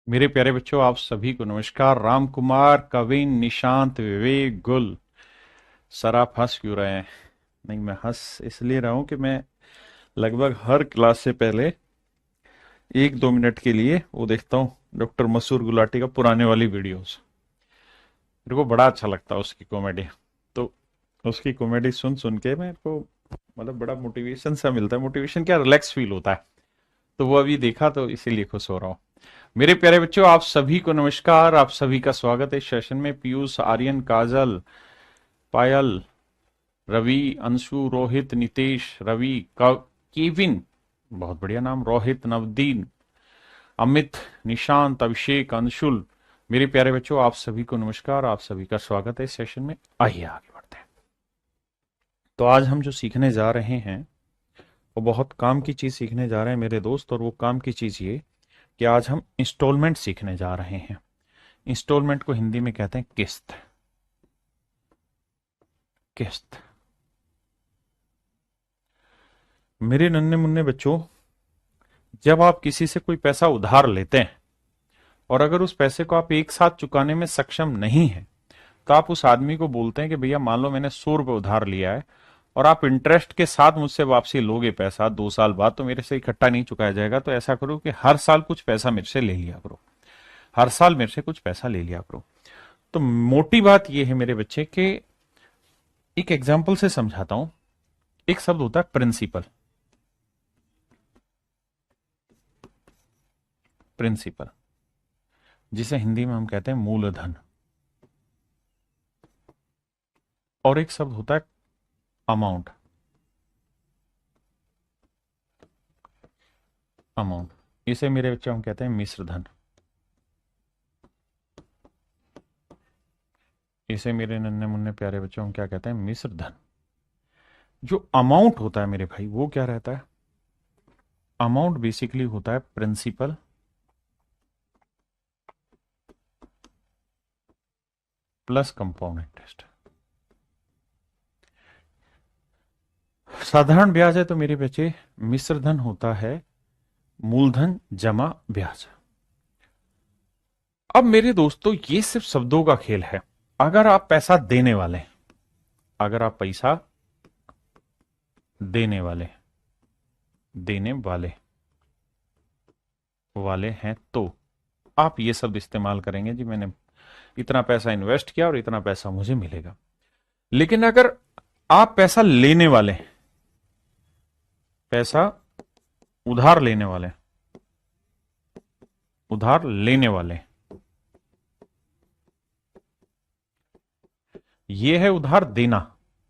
मेरे प्यारे बच्चों, आप सभी को नमस्कार। राम कुमार, कविन, निशांत, विवेक, गुल। सर, आप हंस क्यों रहे हैं? नहीं, मैं हंस इसलिए रहा हूं कि मैं लगभग हर क्लास से पहले 1-2 मिनट के लिए वो देखता हूँ डॉक्टर मसूर गुलाटी का पुराने वाली वीडियोस। मेरे को बड़ा अच्छा लगता है उसकी कॉमेडी। तो उसकी कॉमेडी सुन सुन के मेरे को मतलब बड़ा मोटिवेशन सा मिलता है। मोटिवेशन क्या, रिलैक्स फील होता है। तो वो अभी देखा तो इसीलिए खुश हो रहा हूँ। मेरे प्यारे बच्चों, आप सभी को नमस्कार। आप सभी का स्वागत है इस सेशन में। पीयूष, आर्यन, काजल, पायल, रवि, अंशु, रोहित, नितेश, रवि, केविन, बहुत बढ़िया नाम, रोहित, नवदीन, अमित, निशांत, अभिषेक, अंशुल। मेरे प्यारे बच्चों, आप सभी को नमस्कार। आप सभी का स्वागत है इस सेशन में। आइए आगे बढ़ते हैं। तो आज हम जो सीखने जा रहे हैं वो बहुत काम की चीज सीखने जा रहे हैं मेरे दोस्त। और वो काम की चीज ये कि आज हम इंस्टॉलमेंट सीखने जा रहे हैं। इंस्टॉलमेंट को हिंदी में कहते हैं किस्त। किस्त। मेरे नन्हे मुन्ने बच्चों, जब आप किसी से कोई पैसा उधार लेते हैं और अगर उस पैसे को आप एक साथ चुकाने में सक्षम नहीं है, तो आप उस आदमी को बोलते हैं कि भैया, मान लो मैंने 100 रुपये उधार लिया है और आप इंटरेस्ट के साथ मुझसे वापसी लोगे पैसा 2 साल बाद, तो मेरे से इकट्ठा नहीं चुकाया जाएगा। तो ऐसा करो कि हर साल कुछ पैसा मेरे से ले लिया करो। हर साल मेरे से कुछ पैसा ले लिया करो। तो मोटी बात यह है मेरे बच्चे कि एक एग्जाम्पल से समझाता हूं। एक शब्द होता है प्रिंसिपल। प्रिंसिपल, जिसे हिंदी में हम कहते हैं मूलधन। और एक शब्द होता है अमाउंट। अमाउंट, इसे मेरे बच्चे हम कहते हैं मिश्र धन। इसे मेरे नन्हे मुन्ने प्यारे बच्चों हम क्या कहते हैं? मिश्र धन। जो अमाउंट होता है मेरे भाई, वो क्या रहता है? अमाउंट बेसिकली होता है प्रिंसिपल प्लस कंपाउंड इंटरेस्ट। साधारण ब्याज है तो मेरे बच्चे मिश्र धन होता है मूलधन जमा ब्याज। अब मेरे दोस्तों, ये सिर्फ शब्दों का खेल है। अगर आप पैसा देने वाले हैं, अगर आप पैसा देने वाले देने वाले वाले हैं, तो आप ये शब्द इस्तेमाल करेंगे, जी मैंने इतना पैसा इन्वेस्ट किया और इतना पैसा मुझे मिलेगा। लेकिन अगर आप पैसा लेने वाले हैं, पैसा उधार लेने वाले, उधार लेने वाले, ये है उधार देना।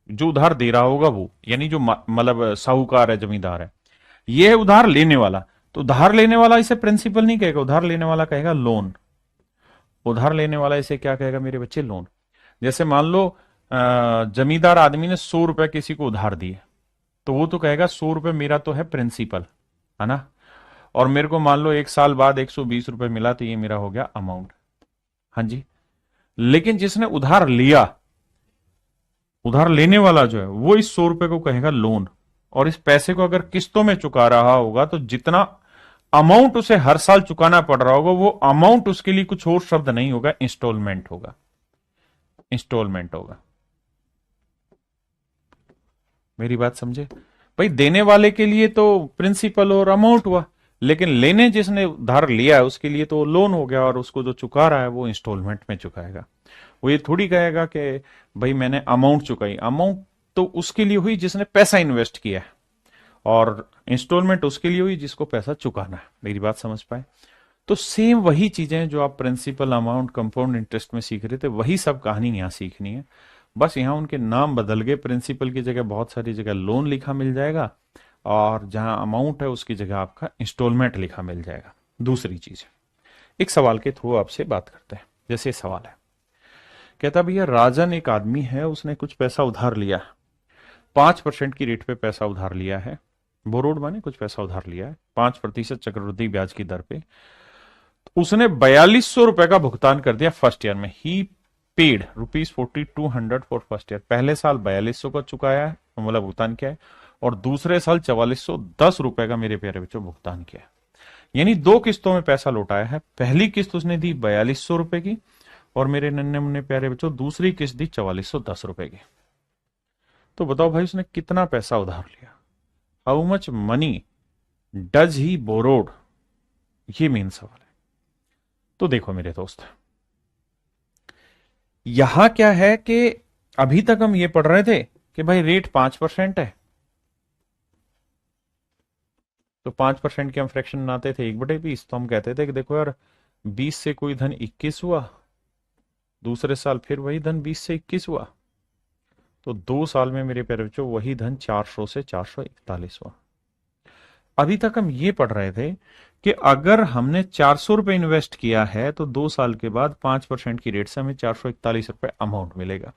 जो उधार दे रहा होगा वो, यानी जो मतलब साहूकार है, जमींदार है। ये है उधार लेने वाला। तो उधार लेने वाला इसे प्रिंसिपल नहीं कहेगा, उधार लेने वाला कहेगा लोन। उधार लेने वाला इसे क्या कहेगा मेरे बच्चे? लोन। जैसे मान लो जमींदार आदमी ने 100 रुपए किसी को उधार दिए, तो वो तो कहेगा 100 रुपए मेरा तो है प्रिंसिपल, है ना। और मेरे को मान लो 1 साल बाद 120 रुपए मिला, तो ये मेरा हो गया अमाउंट। हाँ जी। लेकिन जिसने उधार लिया, उधार लेने वाला जो है, वो इस 100 रुपए को कहेगा लोन। और इस पैसे को अगर किस्तों में चुका रहा होगा, तो जितना अमाउंट उसे हर साल चुकाना पड़ रहा होगा, वो अमाउंट उसके लिए कुछ और शब्द नहीं होगा, इंस्टॉलमेंट होगा। इंस्टॉलमेंट होगा। मेरी बात समझे भाई? देने वाले के लिए तो प्रिंसिपल और अमाउंट हुआ, लेकिन लेने जिसने उधार लिया है उसके लिए तो लोन हो गया, और उसको जो चुका रहा है वो इंस्टॉलमेंट में चुकाएगा। वो ये थोड़ी कहेगा कि भाई मैंने अमाउंट चुकाई। अमाउंट तो उसके लिए हुई जिसने पैसा इन्वेस्ट किया है, और इंस्टॉलमेंट उसके लिए हुई जिसको पैसा चुकाना है। मेरी बात समझ पाए? तो सेम वही चीजें जो आप प्रिंसिपल, अमाउंट, कंपाउंड इंटरेस्ट में सीख रहे थे, वही सब कहानी यहां सीखनी है। बस यहां उनके नाम बदल गए। प्रिंसिपल की जगह बहुत सारी जगह लोन लिखा मिल जाएगा, और जहां अमाउंट है उसकी जगह आपका इंस्टॉलमेंट लिखा मिल जाएगा। दूसरी चीज, एक सवाल के थ्रू आपसे बात करते हैं। जैसे सवाल है, कहता भैया, राजन एक आदमी है, उसने कुछ पैसा उधार लिया, 5% की रेट पे पैसा उधार लिया है। बोरोड माने कुछ पैसा उधार लिया है 5% चक्रवृद्धि ब्याज की दर पे। उसने 4200 रुपए का भुगतान कर दिया फर्स्ट ईयर में। ही पेड ₹4200 फॉर फर्स्ट ईयर। पहले साल 4200 का चुकाया है, मतलब भुगतान किया है, और दूसरे साल 4410 रुपए का मेरे प्यारे बच्चों भुगतान किया है। यानी दो किस्तों में पैसा लौटाया है। पहली किस्त उसने दी 4200 रुपए की, और मेरे नन्हे मुन्ने प्यारे बच्चों दूसरी किस्त दी 4410 रुपए की। तो बताओ भाई उसने कितना पैसा उधार लिया? How much money does he borrowed? ये मेन सवाल है। तो देखो मेरे दोस्त, यहां क्या है कि अभी तक हम ये पढ़ रहे थे कि भाई रेट 5% है, तो 5% के हम फ्रैक्शन बनाते थे 1/20। तो हम कहते थे कि देखो यार 20 से कोई धन 21 हुआ, दूसरे साल फिर वही धन 20 से 21 हुआ, तो 2 साल में मेरे प्यारे बच्चों वही धन 400 से 441 हुआ। अभी तक हम ये पढ़ रहे थे कि अगर हमने 400 रुपए इन्वेस्ट किया है तो 2 साल के बाद 5% की रेट से हमें 441 रुपए अमाउंट मिलेगा।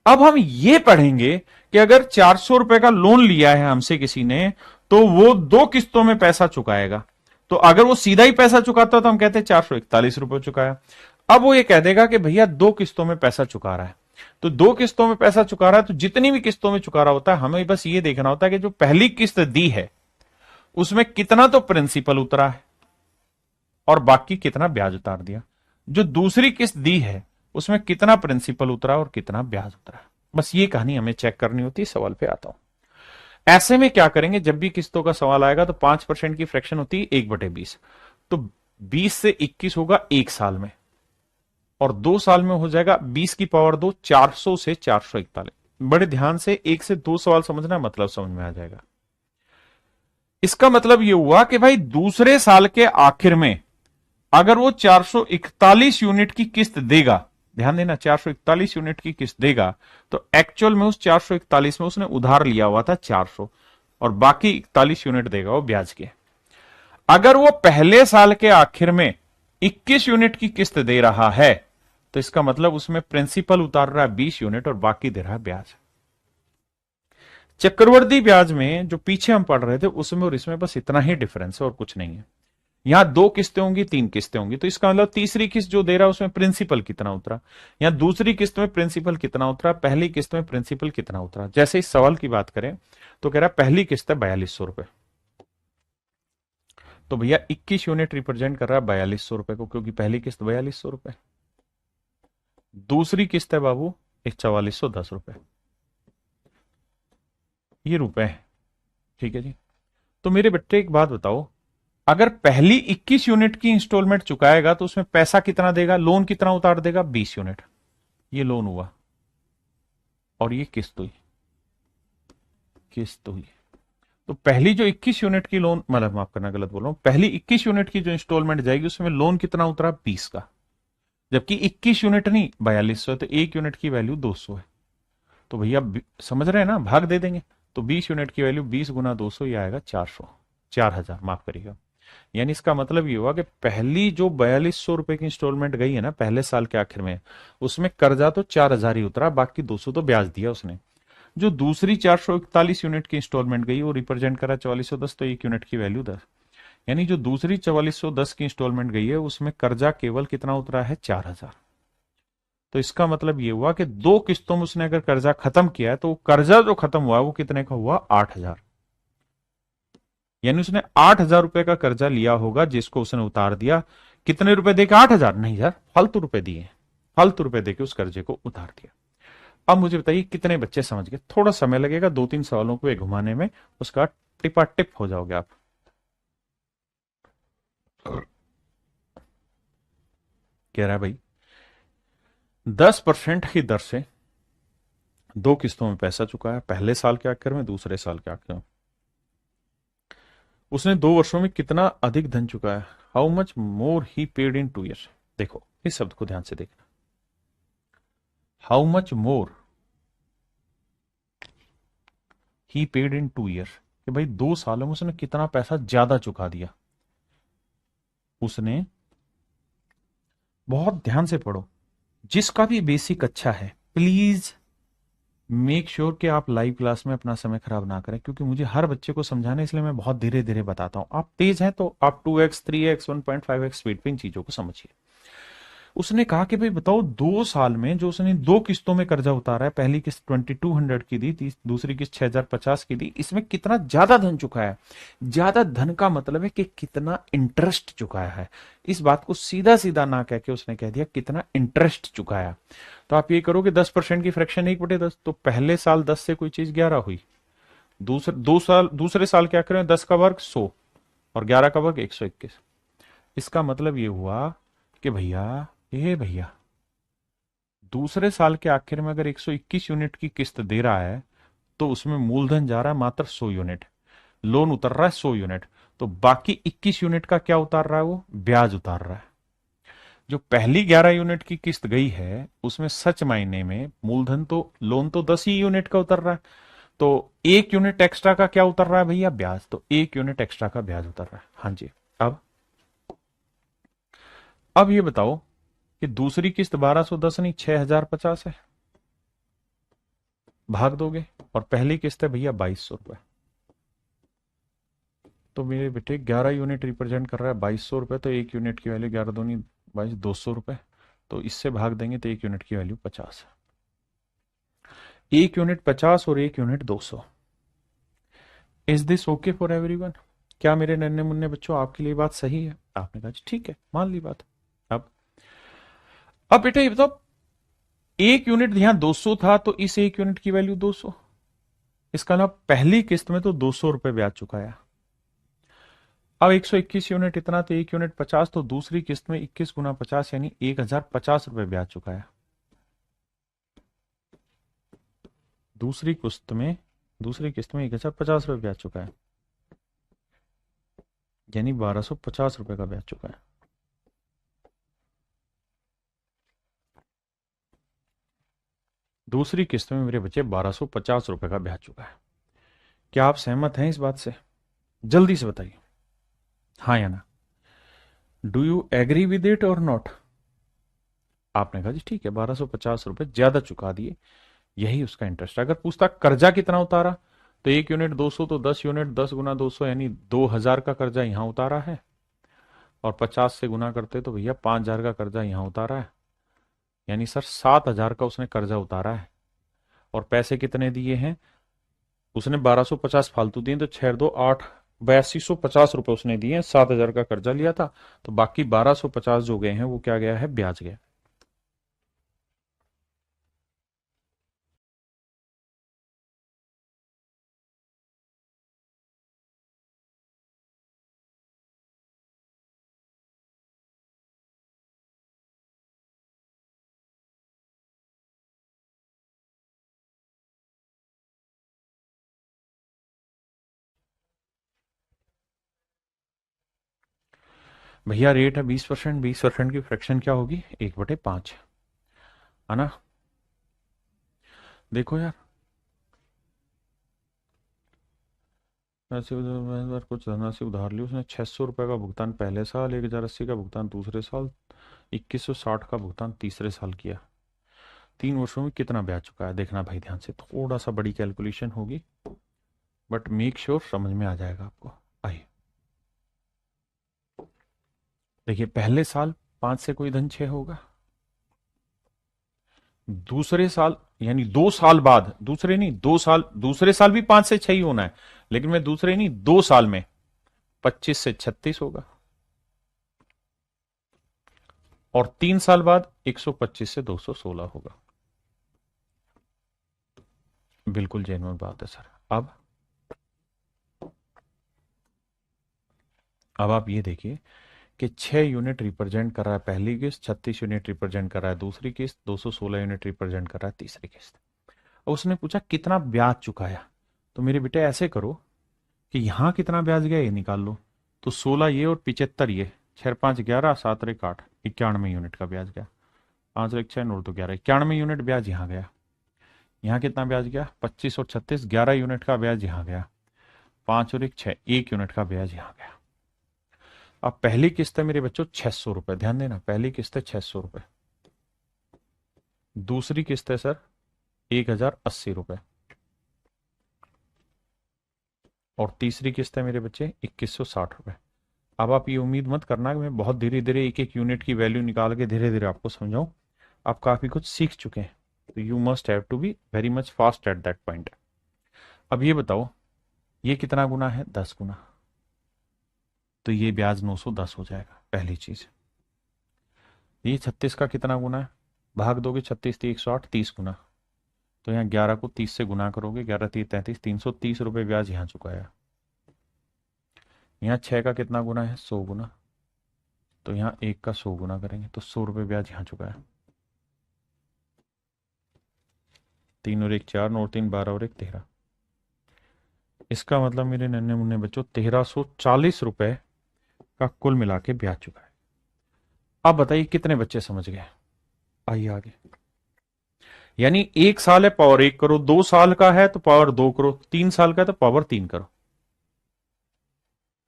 अब हम ये पढ़ेंगे कि अगर 400 रुपए का लोन लिया है हमसे किसी ने, तो वो 2 किस्तों में पैसा चुकाएगा। तो अगर वो सीधा ही पैसा चुकाता तो हम कहते हैं 441 रुपए चुकाया। अब वो ये कह देगा कि भैया 2 किस्तों में पैसा चुका रहा है, तो 2 किस्तों में पैसा चुका रहा है, तो जितनी भी किस्तों में चुका रहा होता है हमें बस ये देखना होता है कि जो पहली किस्त दी है उसमें कितना तो प्रिंसिपल उतरा है और बाकी कितना ब्याज उतार दिया। जो दूसरी किस्त दी है उसमें कितना प्रिंसिपल उतरा और कितना ब्याज उतरा। बस ये कहानी हमें चेक करनी होती है। सवाल पे आता हूं। ऐसे में क्या करेंगे, जब भी किस्तों का सवाल आएगा तो 5% की फ्रैक्शन होती है 1/20, तो 20 से 21 होगा 1 साल में, और 2 साल में हो जाएगा 20 की पावर 2 400 से 441। बड़े ध्यान से 1 से 2 सवाल समझना, मतलब समझ में आ जाएगा। इसका मतलब यह हुआ कि भाई दूसरे साल के आखिर में अगर वो 441 यूनिट की किस्त देगा, ध्यान देना 441 यूनिट की किस्त देगा, तो एक्चुअल में उस 441 में उसने उधार लिया हुआ था 400, और बाकी 41 यूनिट देगा वो ब्याज के। अगर वो पहले साल के आखिर में 21 यूनिट की किस्त दे रहा है, तो इसका मतलब उसमें प्रिंसिपल उतार रहा है 20 यूनिट और बाकी दे रहा है ब्याज। चक्रवर्ती ब्याज में जो पीछे हम पढ़ रहे थे उसमें और इसमें बस इतना ही डिफरेंस है और कुछ नहीं है। यहां 2 किस्तें होंगी, 3 किस्तें होंगी, तो इसका मतलब तीसरी किस्त जो दे रहा है उसमें प्रिंसिपल कितना उतरा, यहां दूसरी किस्त में प्रिंसिपल कितना उतरा, पहली किस्त में प्रिंसिपल कितना उतरा। जैसे इस सवाल की बात करें तो कह रहा है पहली किस्त है 4200 रुपए, तो भैया 21 यूनिट रिप्रेजेंट कर रहा है 4200 रुपए को, क्योंकि पहली किस्त 4200 रुपए। दूसरी किस्त है बाबू 4410 रुपए, ये रुपए है। ठीक है जी। तो मेरे बच्चे एक बात बताओ, अगर पहली 21 यूनिट की इंस्टॉलमेंट चुकाएगा तो उसमें पैसा कितना देगा, लोन कितना उतार देगा? 20 यूनिट। ये लोन हुआ और ये किस्त हुई, किस्त हुई। तो पहली जो 21 यूनिट की लोन, मतलब माफ करना गलत बोल रहा हूं, पहली 21 यूनिट की जो इंस्टॉलमेंट जाएगी उसमें लोन कितना उतरा? 20 का, जबकि 21 यूनिट नहीं 4200 है, तो 1 यूनिट की वैल्यू 200 है। तो भैया समझ रहे हैं ना, भाग दे देंगे। तो 20 यूनिट की वैल्यू 20 गुना 200, ये आएगा 400, 4000 माफ करिएगा। यानी इसका मतलब ये हुआ कि पहली जो 4200 रुपए की इंस्टॉलमेंट गई है ना पहले साल के आखिर में, उसमें कर्जा तो 4000 ही उतरा, बाकी 200 तो ब्याज दिया उसने। जो दूसरी 441 यूनिट की इंस्टॉलमेंट गई वो रिप्रेजेंट करा 4410, तो 1 यूनिट की वैल्यू 10। यानी जो दूसरी 4410 की इंस्टॉलमेंट गई है उसमें कर्जा केवल कितना उतरा है? 4000। तो इसका मतलब ये हुआ कि 2 किस्तों में उसने अगर कर्जा खत्म किया है तो कर्जा जो खत्म हुआ वो कितने का हुआ? 8000। यानी उसने 8000 रुपए का कर्जा लिया होगा जिसको उसने उतार दिया। कितने रुपए देके? 8000 नहीं यार, फालतू रुपए दिए, फालतू रुपए देके उस कर्जे को उतार दिया। अब मुझे बताइए कितने बच्चे समझ गए? थोड़ा समय लगेगा 2-3 सवालों को घुमाने में, उसका टिपा टिप हो जाओगे आप। कह रहा है भाई 10% की दर से 2 किस्तों में पैसा चुकाया, पहले साल के आखिर में, दूसरे साल के आखिर में। उसने 2 वर्षों में कितना अधिक धन चुकाया? How much more he paid in 2 years. देखो इस शब्द को ध्यान से देखना, how much more he paid in 2 year, कि भाई 2 सालों में उसने कितना पैसा ज्यादा चुका दिया। उसने, बहुत ध्यान से पढ़ो, जिसका भी बेसिक अच्छा है प्लीज मेक श्योर कि आप लाइव क्लास में अपना समय खराब ना करें, क्योंकि मुझे हर बच्चे को समझाना है, इसलिए मैं बहुत धीरे धीरे बताता हूं। आप तेज हैं तो आप 2x 3x 1.5x स्पीड पे इन चीजों को समझिए। उसने कहा कि भाई बताओ 2 साल में जो उसने 2 किस्तों में कर्जा उतारा है, पहली किस्त 2200 की दी, दूसरी किस्त 6050 की दी, इसमें कितना ज्यादा धन चुकाया है। ज्यादा धन का मतलब है कि कितना इंटरेस्ट चुकाया है। इस बात को सीधा सीधा ना कह के उसने कह दिया कितना इंटरेस्ट चुकाया। तो आप ये करो कि 10% की फ्रैक्शन 1/10, तो पहले साल 10 से कोई चीज 11 हुई, दूसरे साल क्या करें, 10 का वर्ग 100 और 11 का वर्ग 121। इसका मतलब ये हुआ कि भैया, ये भैया, दूसरे साल के आखिर में अगर 121 यूनिट की किस्त दे रहा है तो उसमें मूलधन जा रहा है मात्र 100 यूनिट, लोन उतर रहा है 100 यूनिट, तो बाकी 21 यूनिट का क्या उतार रहा है, वो ब्याज उतार रहा है। जो पहली 11 यूनिट की किस्त गई है उसमें सच मायने में मूलधन तो, लोन तो 10 ही यूनिट का उतर रहा है, तो 1 यूनिट एक्स्ट्रा का क्या उतर रहा है भैया, ब्याज, तो 1 यूनिट एक्स्ट्रा का ब्याज उतर रहा है। हाँ जी। अब ये बताओ कि दूसरी किस्त 1210 नहीं 6050 है, भाग दोगे, और पहली किस्त है भैया 2200 रुपए। तो मेरे बेटे 11 यूनिट रिप्रेजेंट कर रहा है 2200 रुपए, तो 1 यूनिट की वैल्यू 11 दूनी 22, 200 रुपए। तो इससे भाग देंगे तो 1 यूनिट की वैल्यू 50 है। 1 यूनिट 50 और 1 unit 200। Is this okay for everyone? क्या मेरे नन्हे मुन्ने बच्चों आपके लिए बात सही है? आपने कहा जी ठीक है, मान ली बात। अब अब बेटा ये बताओ, 1 यूनिट यहां 200 था तो इस 1 यूनिट की वैल्यू 200। इसका मतलब पहली किस्त में तो 200 रुपए ब्याज चुकाया। अब 121 यूनिट इतना, तो 1 यूनिट 50, तो दूसरी किस्त में 21 गुना 50 यानी 1050 रुपए ब्याज चुकाया। दूसरी किस्त में दूसरी किस्त में 1050 रुपए ब्याज चुकाया, यानी 1250 रुपए का ब्याज चुकाया। दूसरी किस्त में मेरे बच्चे 1250 रुपए का ब्याज चुकाया। क्या आप सहमत हैं इस बात से? जल्दी से बताइए, हाँ या ना। Do you agree with it और नॉट? आपने कहा जी ठीक है, 1250 रुपए ज्यादा चुका दिए, यही उसका इंटरेस्ट। अगर पूछता कर्जा कितना उतारा, तो 1 यूनिट 200, तो 10 यूनिट 10 गुना 200 यानी 2000 का कर्जा यहां उतारा है, और 50 से गुना करते तो भैया 5000 का कर्जा यहां उतारा है, यानी सर 7000 का उसने कर्जा उतारा है। और पैसे कितने दिए हैं उसने, 1250 फालतू दिए, तो 6 2 8, 8250 रुपए उसने दिए हैं, 7000 का कर्जा लिया था, तो बाकी 1250 जो गए हैं वो क्या गया है, ब्याज गया। भैया रेट है 20%, 20% की फ्रैक्शन क्या होगी, 1/5, है ना। देखो यार, ऐसे कुछ धनराशि उधार ली उसने, 600 रुपए का भुगतान पहले साल, 1080 का भुगतान दूसरे साल, 2160 का भुगतान तीसरे साल किया। 3 वर्षों में कितना ब्याज चुका है, देखना भाई ध्यान से, थोड़ा सा बड़ी कैलकुलेशन होगी, बट मेक श्योर समझ में आ जाएगा आपको। आइए देखिए, पहले साल 5 से कोई धन 6 होगा, दूसरे साल यानी 2 साल बाद, दूसरे नहीं 2 साल, दूसरे साल भी 5 से 6 ही होना है, लेकिन मैं दूसरे नहीं 2 साल में 25 से 36 होगा, और 3 साल बाद 125 से 216 होगा। बिल्कुल जेन्युइन बात है सर। अब आप ये देखिए कि 6 यूनिट रिप्रेजेंट कर रहा है पहली किस्त, 36 यूनिट रिप्रेजेंट कर रहा है दूसरी किस्त, 216 यूनिट रिप्रेजेंट कर रहा है तीसरी किस्त। और उसने पूछा कितना ब्याज चुकाया, तो मेरे बेटे ऐसे करो कि यहां कितना ब्याज गया ये निकाल लो, तो 16 ये और 75 ये, 6 5 11 7 1 8, 91 यूनिट का ब्याज गया। 5 1 6 और 2 11, 91 यूनिट ब्याज यहाँ गया। यहाँ कितना ब्याज गया, 25 और 36, 11 यूनिट का ब्याज यहाँ गया। 5 और 1 6, 1 यूनिट का ब्याज यहाँ गया। अब पहली किस्त है मेरे बच्चों 600 रुपए, ध्यान देना, पहली किस्त है 600 रुपए, दूसरी किस्त है सर 1080 रुपए, और तीसरी किस्त है मेरे बच्चे 2160 रुपए। अब आप ये उम्मीद मत करना कि मैं बहुत धीरे धीरे एक एक यूनिट की वैल्यू निकाल के धीरे धीरे आपको समझाऊं। आप काफी कुछ सीख चुके हैं, तो you must have to be very much fast at that point. अब ये बताओ, ये कितना गुना है? 10 गुना। तो ये ब्याज 910 हो जाएगा, पहली चीज। ये 36 का कितना गुना है? भाग दोगे 36 थी 108, 30 गुना। तो यहाँ 11 को 30 से गुना करोगे, 11×3 = 33, 330 रुपये ब्याज यहाँ चुकाया। यहाँ 6 का कितना गुना है? 100 गुना। तो यहाँ 1 का 100 गुना करेंगे तो 100 रुपये ब्याज यहाँ चुकाया। 3 और 1 4, 9 और 3 12 और 1 13। इसका मतलब मेरे नन्हे मुन्ने बच्चों 1340 रुपए का कुल मिला के ब्याज चुकाया। अब बताइए कितने बच्चे समझ गए? आइए आगे। यानी 1 साल है पावर 1 करो, 2 साल का है तो पावर 2 करो, 3 साल का है तो पावर 3 करो।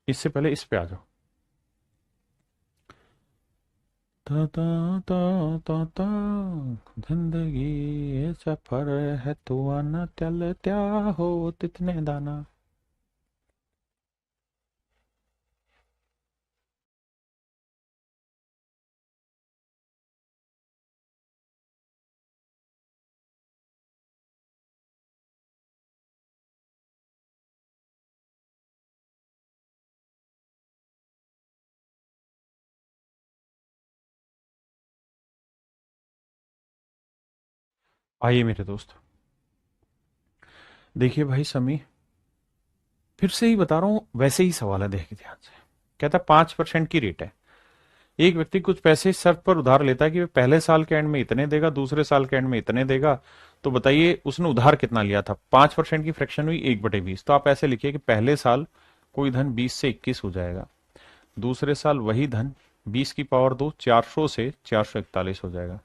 इससे पहले इस पे आ जाओ। ता ता ता ता ता जिंदगी ये सफर है तू आना चल त्या हो तितने दाना। आइए मेरे दोस्त, देखिए भाई समी, फिर से ही बता रहा हूं, वैसे ही सवाल है, देखिए ध्यान से। कहता है 5% की रेट है। एक व्यक्ति कुछ पैसे शर्त पर उधार लेता है कि वह पहले साल के एंड में इतने देगा, दूसरे साल के एंड में इतने देगा। तो बताइए उसने उधार कितना लिया था? 5% की फ्रैक्शन हुई 1/20। तो आप ऐसे लिखिए कि पहले साल कोई धन 20 से 21 हो जाएगा, दूसरे साल वही धन 20 की पावर 2 400 से 441 हो जाएगा।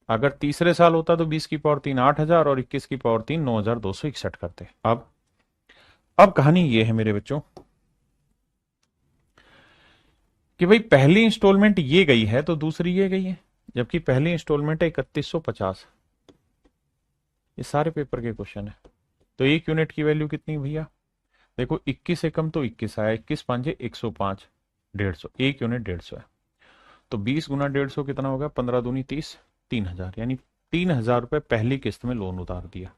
अगर तीसरे साल होता तो 20 की पावर 3 8000 और 21 की पावर 3 9261 करते। अब कहानी ये है मेरे बच्चों कि भाई पहली इंस्टॉलमेंट ये गई है तो दूसरी ये गई है, जबकि पहली इंस्टॉलमेंट है 3150। ये सारे पेपर के क्वेश्चन है। तो एक यूनिट की वैल्यू कितनी भैया? देखो 21 एकम तो 21 आया, 21 पांचे 105, 150, एक यूनिट 150 है। तो 20 गुना 150 कितना होगा? 15 दूनी 30, 3000। यानी 3000 रुपए पहली किस्त में लोन उतार दिया।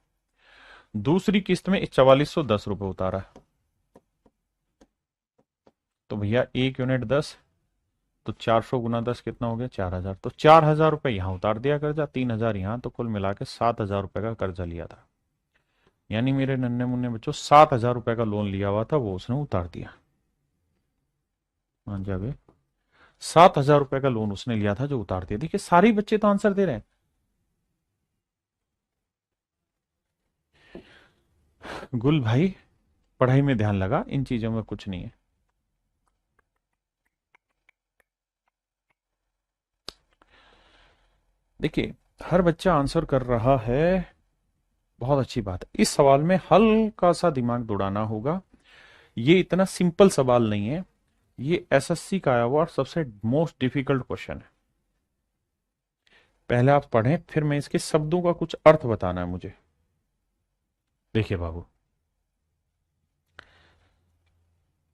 दूसरी किस्त में 4410 रुपए उतारा। तो भैया एक यूनिट 10, तो 400 गुना 10 कितना हो गया? 4000। तो 4000 रुपए यहां उतार दिया कर्जा, 3000 यहां, तो कुल मिला के 7000 रुपए का कर्जा लिया था। यानी मेरे नन्हे मुन्ने बच्चों 7000 रुपए का लोन लिया हुआ था, वो उसने उतार दिया। मान जा बे, 7000 रुपए का लोन उसने लिया था जो उतार दिया। देखिए सारे बच्चे तो आंसर दे रहे हैं। गुल भाई पढ़ाई में ध्यान लगा, इन चीजों में कुछ नहीं है। देखिए हर बच्चा आंसर कर रहा है, बहुत अच्छी बात है। इस सवाल में हल्का सा दिमाग दौड़ाना होगा। ये इतना सिंपल सवाल नहीं है, ये एसएससी का आया हुआ और सबसे मोस्ट डिफिकल्ट क्वेश्चन है। पहले आप पढ़ें, फिर मैं इसके शब्दों का कुछ अर्थ बताना है मुझे। देखिए बाबू,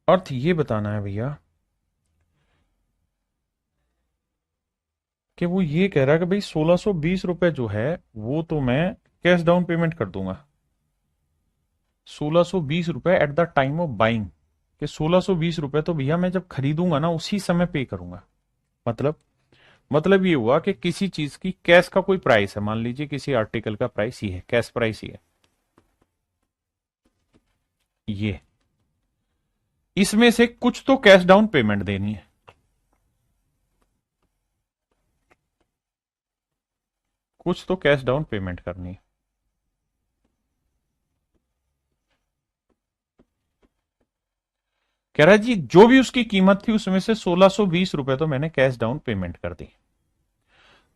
अर्थ ये बताना है भैया कि वो ये कह रहा है कि भाई 1620 रुपए जो है वो तो मैं कैश डाउन पेमेंट कर दूंगा। 1620 रुपए at the time of buying, कि 1620 रुपए तो भैया मैं जब खरीदूंगा ना उसी समय पे करूंगा। मतलब ये हुआ कि किसी चीज की कैश का कोई प्राइस है, मान लीजिए किसी आर्टिकल का प्राइस ही है, कैश प्राइस ही है ये, इसमें से कुछ तो कैश डाउन पेमेंट देनी है, कुछ तो कैश डाउन पेमेंट करनी है। कह रहा है जी जो भी उसकी कीमत थी उसमें से 1620 रुपए तो मैंने कैश डाउन पेमेंट कर दी।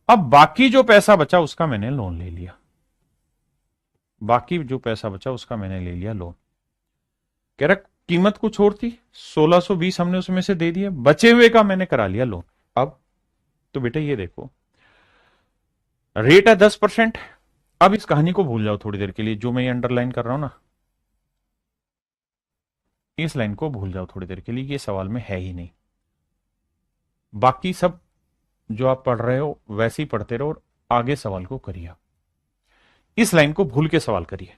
अब बाकी जो पैसा बचा उसका मैंने लोन ले लिया, बाकी जो पैसा बचा उसका मैंने ले लिया लोन। कह रहा कीमत कुछ और थी, 1620 हमने उसमें से दे दिया, बचे हुए का मैंने करा लिया लोन। अब तो बेटा ये देखो, रेट है 10%। अब इस कहानी को भूल जाओ थोड़ी देर के लिए, जो मैं ये अंडरलाइन कर रहा हूं ना, इस लाइन को भूल जाओ थोड़ी देर के लिए, ये सवाल में है ही नहीं। बाकी सब जो आप पढ़ रहे हो वैसे ही पढ़ते रहो और आगे सवाल को करिए। इस लाइन को भूल के सवाल करिए।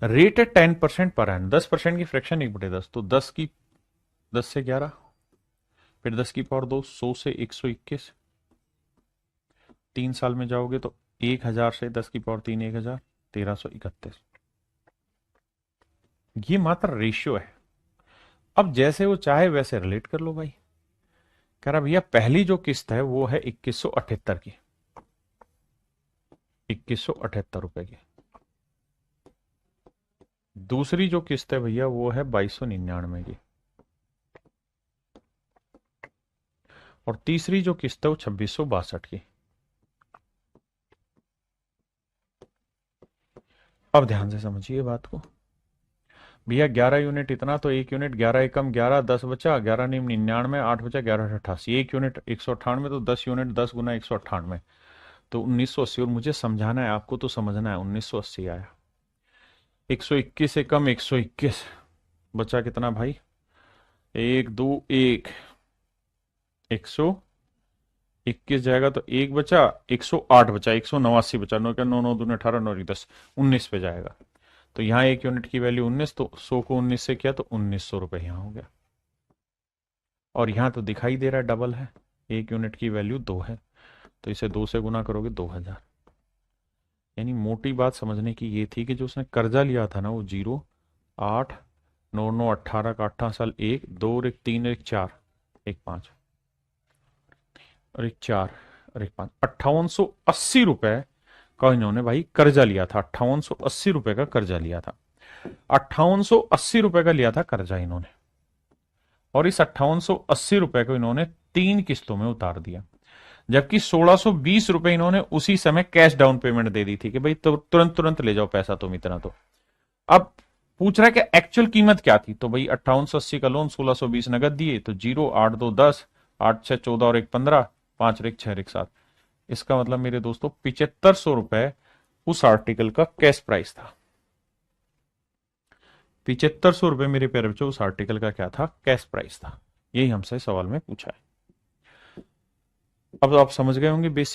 रेट है 10% पर एन, 10% की फ्रैक्शन 1/10, तो 10 से 11, फिर 10 की पावर 2, 100 से 121, 3 साल में जाओगे तो 1000 से 10 की पावर 3, 1000, 1331। ये मात्र रेशियो है। अब जैसे वो चाहे वैसे रिलेट कर लो भाई। कह रहा भैया पहली जो किस्त है वो है 2178 की, 2178 रुपए की। दूसरी जो किस्त है भैया वो है 2299 की, और तीसरी जो किस्त है वो 2662 की। अब ध्यान से समझिए बात को। भैया 11 यूनिट इतना, तो 1 यूनिट 11 एकम 11, 10 बचा, 11 नीम 99, 8 बचा 11 88, 1 यूनिट 198, तो 10 यूनिट 10 गुना 198, तो 1980। और मुझे समझाना है आपको, तो समझना है, 1980 आया। 121 एकम 121, बचा कितना भाई, 1 2 1, 121 जाएगा तो 1 बचा, 108 बचा, 189 बचा, 9 क्या 9 9 दूने 18, 9 10, 19 पे जाएगा। तो यहाँ 1 यूनिट की वैल्यू 19, तो 100 को 19 से किया तो 1900 रुपये यहाँ हो गया। और यहाँ तो दिखाई दे रहा है डबल है, 1 यूनिट की वैल्यू 2 है, तो इसे 2 से गुना करोगे 2000। यानी मोटी बात समझने की ये थी कि जो उसने कर्जा लिया था ना वो 0 8 9 9 18 का 18 साल, 1 2 और 1 3 और 1 4, 1 5 और 1 4 और 1 5, 5880 रुपए का इन्होंने भाई कर्जा लिया था। 5880 रुपए का कर्जा लिया था, 5880 रुपए का लिया था कर्जा इन्होंने, और इस 5880 रुपए को इन्होंने 3 किस्तों में उतार दिया। जबकि 1620 रुपए इन्होंने उसी समय कैश डाउन पेमेंट दे दी थी कि भाई तुरंत तुरंत ले जाओ पैसा तुम इतना। तो अब पूछ रहा है कि एक्चुअल कीमत क्या थी, तो भाई 5880 का लोन, 1620 नगद दिए, तो 0 8 2 10, 8 6 14 और 1 15, 5 और 1 6 और 1 7। इसका मतलब मेरे दोस्तों 7500 रुपए उस आर्टिकल का कैश प्राइस था। 7500 रुपए मेरे प्यारे बच्चों उस आर्टिकल का क्या था, कैश प्राइस था। यही हमसे सवाल में पूछा है। अब आप समझ गए होंगे बेसिक